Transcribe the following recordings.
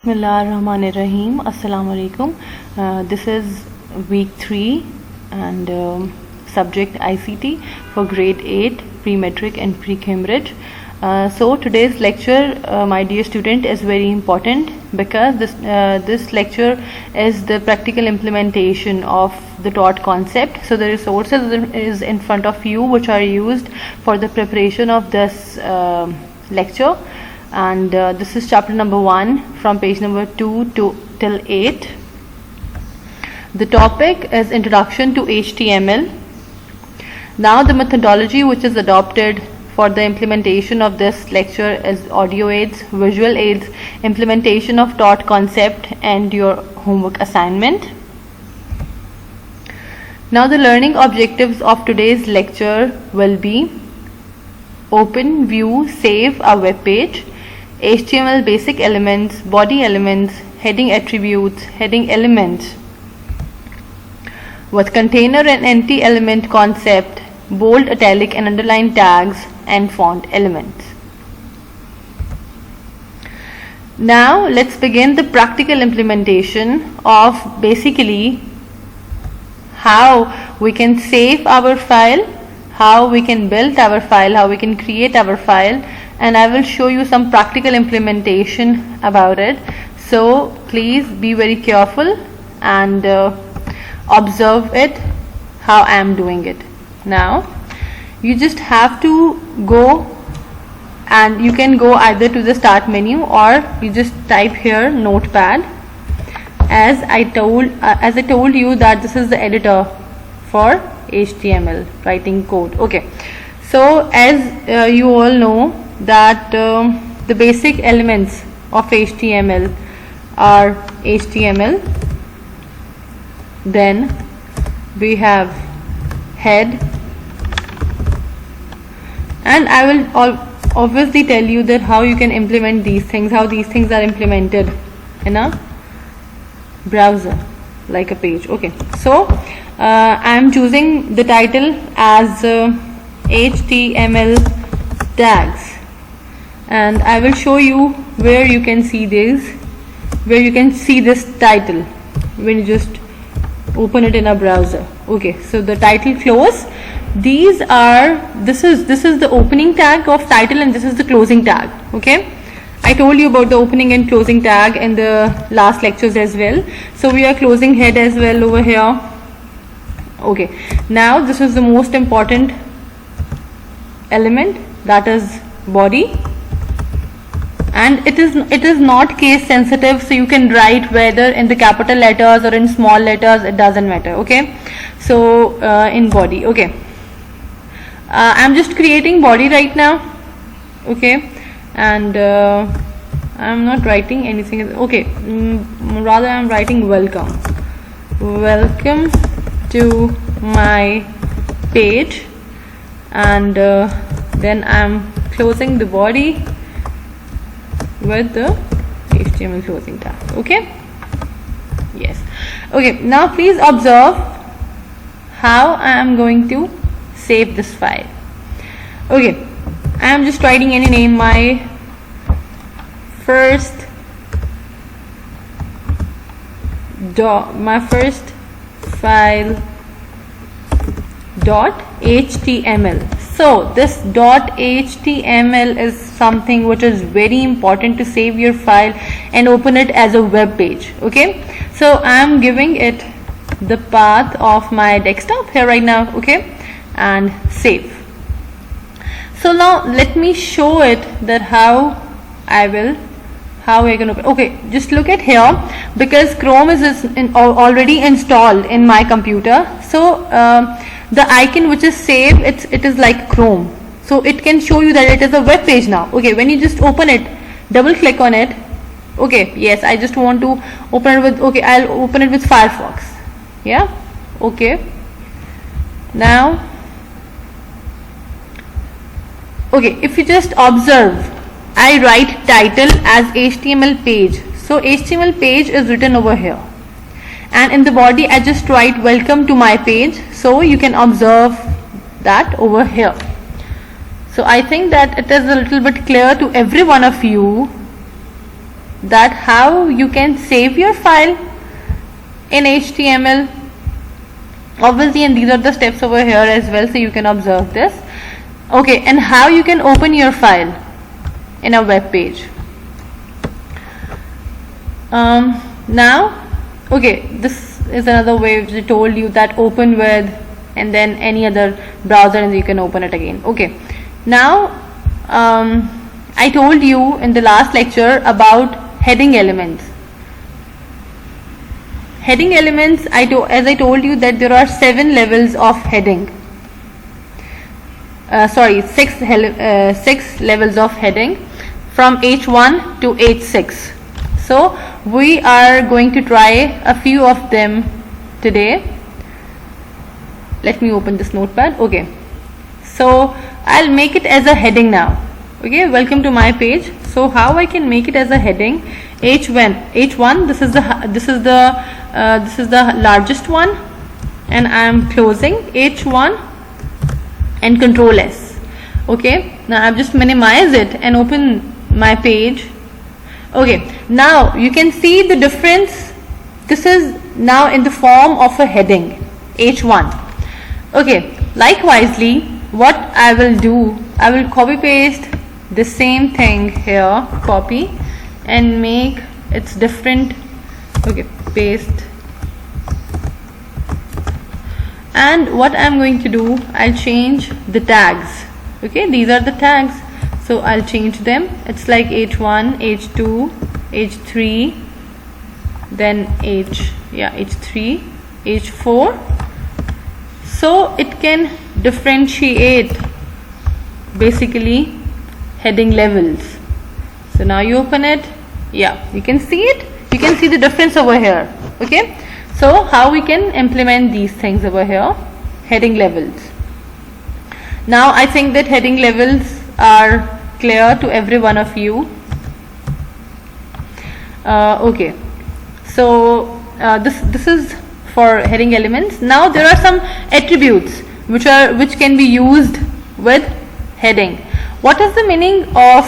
Bismillahirrahmanirrahim. Assalamu alaikum. This is week 3 and subject ICT for grade 8 pre-metric and pre-Cambridge. So today's lecture, my dear student, is very important because this lecture is the practical implementation of the taught concept. So the resources is in front of you which are used for the preparation of this lecture. And this is chapter number 1 from page number 2 till 8. The topic is Introduction to HTML. Now the methodology which is adopted for the implementation of this lecture is audio aids, visual aids, implementation of taught concept, and your homework assignment. Now the learning objectives of today's lecture will be: open, view, save a web page, HTML basic elements, body elements, heading attributes, heading elements, with container and empty element concept, bold, italic and underline tags, and font elements. Now let's begin the practical implementation of basically how we can save our file, how we can build our file, how we can create our file, and I will show you some practical implementation about it. So please be very careful and observe it how I am doing it. Now you just have to go, and you can go either to the start menu or you just type here notepad. As I told you that this is the editor for HTML writing code. Okay, so as you all know that the basic elements of HTML are HTML, then we have head, and I will obviously tell you that how you can implement these things, how these things are implemented in a browser like a page. Okay, so I am choosing the title as HTML tags, and I will show you where you can see this, where you can see this title when you just open it in a browser. Okay, so the title close, these are, this is the opening tag of title, and this is the closing tag. Okay, I told you about the opening and closing tag in the last lectures as well. So we are closing head as well over here. Okay, now this is the most important element, that is body, and it is not case sensitive, so you can write whether in the capital letters or in small letters, it doesn't matter. Okay, so in body, okay, I'm just creating body right now. Okay, and I'm not writing anything. Okay, rather I'm writing welcome to my page, and then I'm closing the body with the HTML closing tag. Okay, yes. Okay, now please observe how I am going to save this file. Okay, I am just writing any name, my first file .html. So this .html is something which is very important to save your file and open it as a web page. Okay, so I am giving it the path of my desktop here right now. Okay, and save. So now let me show it that how we're going to. Okay, just look at here, because Chrome is already installed in my computer. So the icon which is save, it is like Chrome, so it can show you that it is a web page now. Okay, when you just open it, double click on it. Okay, yes, I just want to open it with, okay, I'll open it with Firefox. Yeah, okay, now okay, if you just observe, I write title as HTML page, so HTML page is written over here, and in the body I just write welcome to my page, so you can observe that over here. So I think that it is a little bit clear to every one of you that how you can save your file in HTML. Obviously, and these are the steps over here as well, so you can observe this. Okay, and how you can open your file in a web page. Now, okay, this is another way which I told you, that open with and then any other browser and you can open it again. Okay, now I told you in the last lecture about heading elements. Heading elements, as I told you that there are 7 levels of heading. 6 levels of heading from H1 to H6. So we are going to try a few of them today. Let me open this notepad. Okay, so I'll make it as a heading now. Okay, welcome to my page. So how I can make it as a heading? H1. This is the largest one, and I am closing H1 and Control S. Okay, now I've just minimized it and open my page. Okay, now you can see the difference. This is now in the form of a heading, H1. Okay, likewise, what I will do, I will copy paste the same thing here, copy and make it's different. Okay, paste, and what I'm going to do, I'll change the tags. Okay, these are the tags, so I'll change them. It's like H1, H2, H3, then H3, H4. So it can differentiate basically heading levels. So now you open it, yeah, you can see it, you can see the difference over here. Okay, so how we can implement these things over here, heading levels. Now I think that heading levels are clear to every one of you. Okay, so this is for heading elements. Now there are some attributes which can be used with heading. What is the meaning of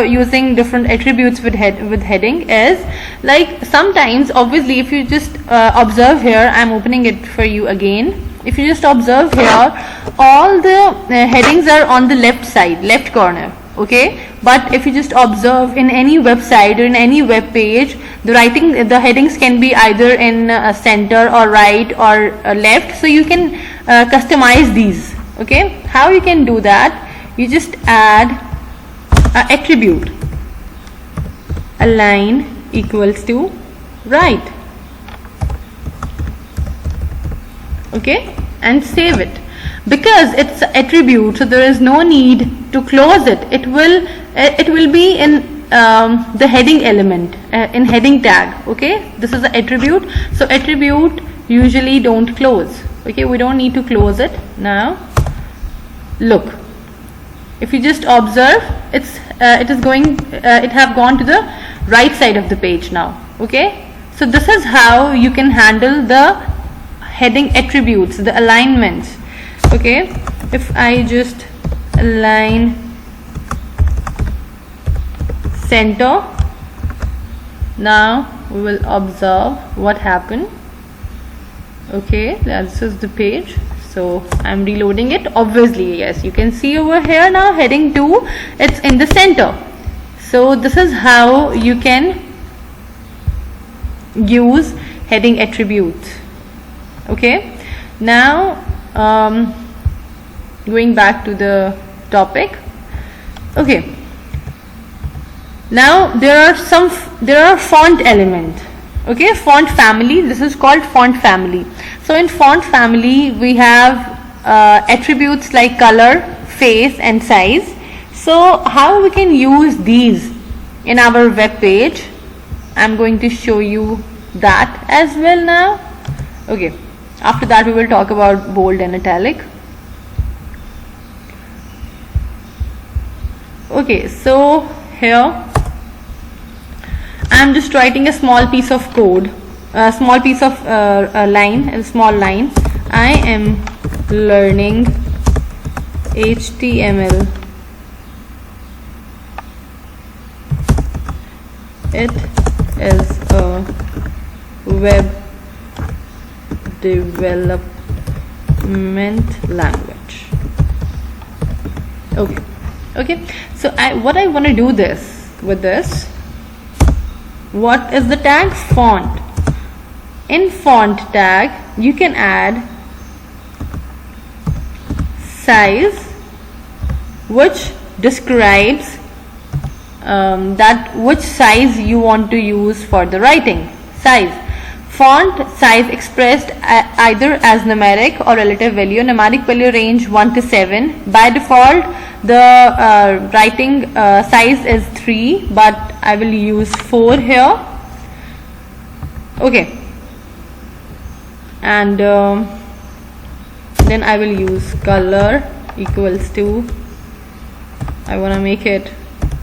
using different attributes with heading is, like, sometimes obviously if you just observe here, I'm opening it for you again. If you just observe here, all the headings are on the left side, left corner. Okay, but if you just observe in any website or in any web page, the headings can be either in center or right or left, so you can customize these. Okay, how you can do that? You just add an attribute, align equals to right. Okay, and save it. Because it's an attribute, so there is no need to close it. It will be in the heading element, in heading tag. Okay, this is an attribute, so attribute usually don't close. Okay, we don't need to close it. Now look, if you just observe, it have gone to the right side of the page now. Okay, so this is how you can handle the heading attributes, the alignments. Okay, if I just align center, now we will observe what happened. Okay, this is the page, so I'm reloading it. Obviously, yes, you can see over here now heading 2, it's in the center. So this is how you can use heading attributes. Okay, now going back to the topic. Okay, now there are font elements. Okay, font family, this is called font family. So in font family we have attributes like color, face and size. So how we can use these in our web page, I'm going to show you that as well now. Okay, after that we will talk about bold and italic. Okay, so here I'm just writing a small piece of code, a small piece of a small line. I am learning HTML. It is a web development language. Okay, so what I want to do with this, what is the tag? Font. In font tag you can add size, which describes that which size you want to use for the writing. Size. Font size expressed either as numeric or relative value. Numeric value range 1 to 7. By default the writing size is 3, but I will use 4 here. Okay, and then I will use color equals to, I want to make it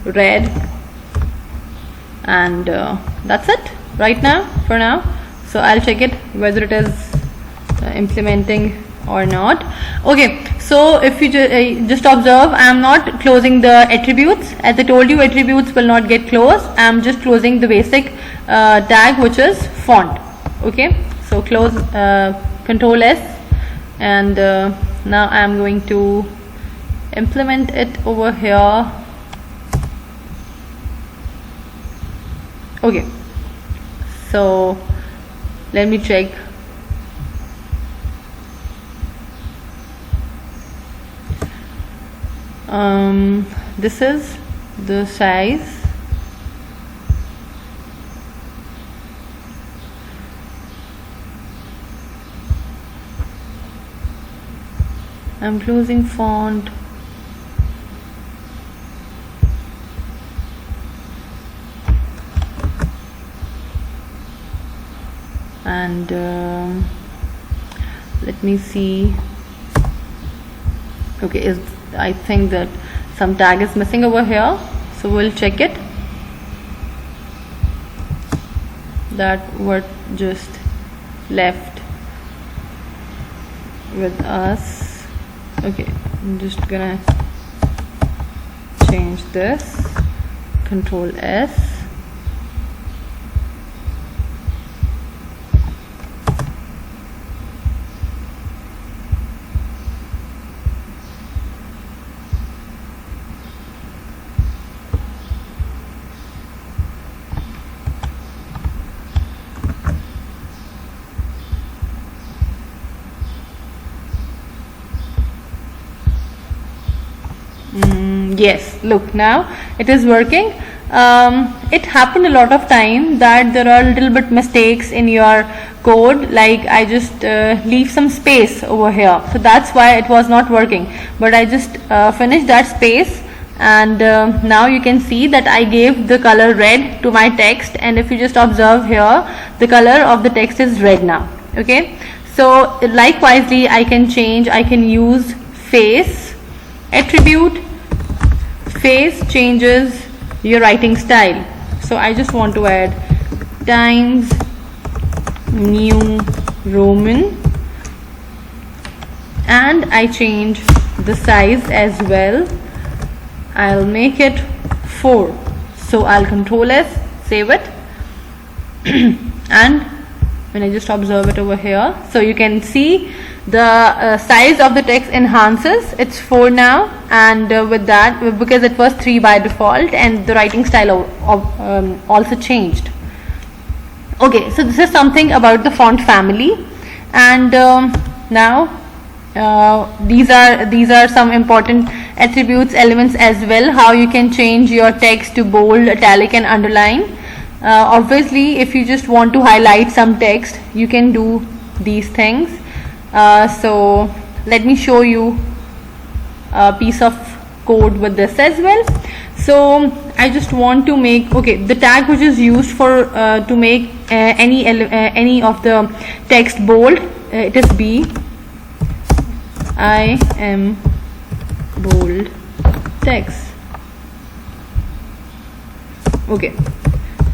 red, and that's it right now for now. So I'll check it whether it is implementing or not. Okay, so if you just observe, I am not closing the attributes. As I told you, attributes will not get closed. I am just closing the basic tag, which is font. Okay, so close, Control S, and now I am going to implement it over here. Okay, so let me check. This is the size. I'm closing font. And let me see. Okay, I think that some tag is missing over here, so we'll check it. That what just left with us. Okay, I'm just gonna change this. Control S. Yes, look, now it is working. It happened a lot of time that there are little bit mistakes in your code, like I just leave some space over here, so that's why it was not working, but I just finished that space, and now you can see that I gave the color red to my text, and if you just observe here, the color of the text is red now. Okay, so likewise I can use face attribute. Face changes your writing style, so I just want to add Times New Roman, and I change the size as well. I'll make it 4, so I'll Control S, save it, and when I just observe it over here, so you can see the size of the text enhances. It's 4 now, and with that, because it was 3 by default, and the writing style also changed. Okay, so this is something about the font family, and now these are some important attributes, elements as well, how you can change your text to bold, italic and underline. Obviously if you just want to highlight some text, you can do these things. So let me show you a piece of code with this as well. So I just want to make, okay, the tag which is used for to make any of the text bold, it is B. I am bold text. Okay,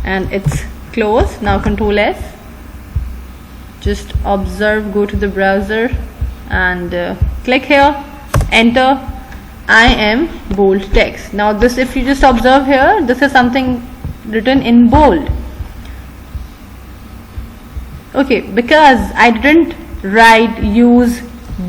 and it's closed. Now Control S. Just observe, go to the browser and click here, enter. I am bold text. Now this, if you just observe here, this is something written in bold. Okay, because I didn't use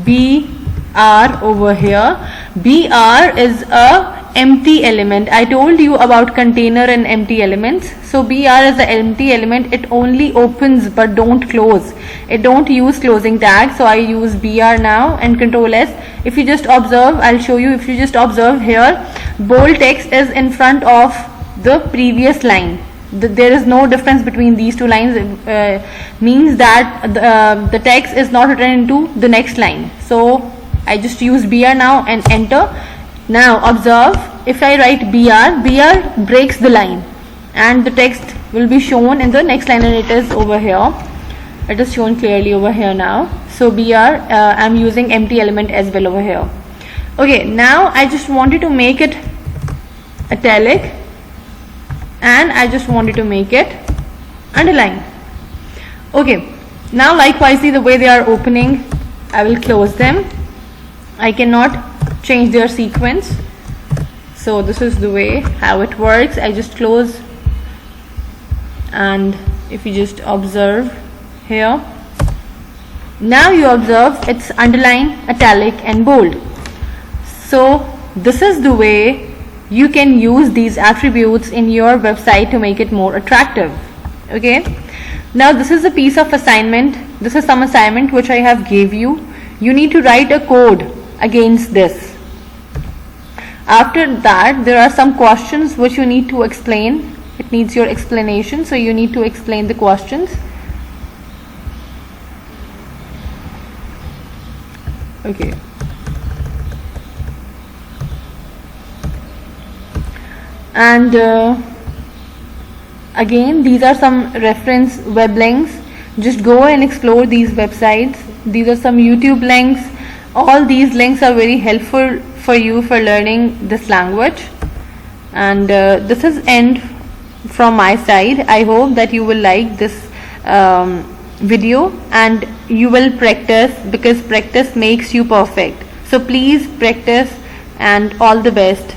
BR over here. BR is a empty element. I told you about container and empty elements. So BR is the empty element. It only opens but don't close. It don't use closing tag. So I use BR now and Control S. If you just observe, I'll show you. If you just observe here, bold text is in front of the previous line. There is no difference between these two lines. Means that the text is not written into the next line. So I just use BR now and enter. Now observe, if I write BR breaks the line and the text will be shown in the next line, and it is over here. It is shown clearly over here now. So BR, I'm using empty element as well over here. Okay, now I just wanted to make it italic and I just wanted to make it underline. Okay, now likewise, see the way they are opening, I will close them. I cannot change their sequence. So this is the way how it works. I just close, and if you just observe here, now you observe it's underline, italic and bold. So this is the way you can use these attributes in your website to make it more attractive. Okay, now this is a piece of assignment. This is some assignment which I have gave you. You need to write a code against this. After that, there are some questions which you need to explain. It needs your explanation, so you need to explain the questions. Okay. And again, these are some reference web links. Just go and explore these websites. These are some YouTube links. All these links are very helpful for you for learning this language. And this is end from my side. I hope that you will like this video and you will practice, because practice makes you perfect. So please practice, and all the best.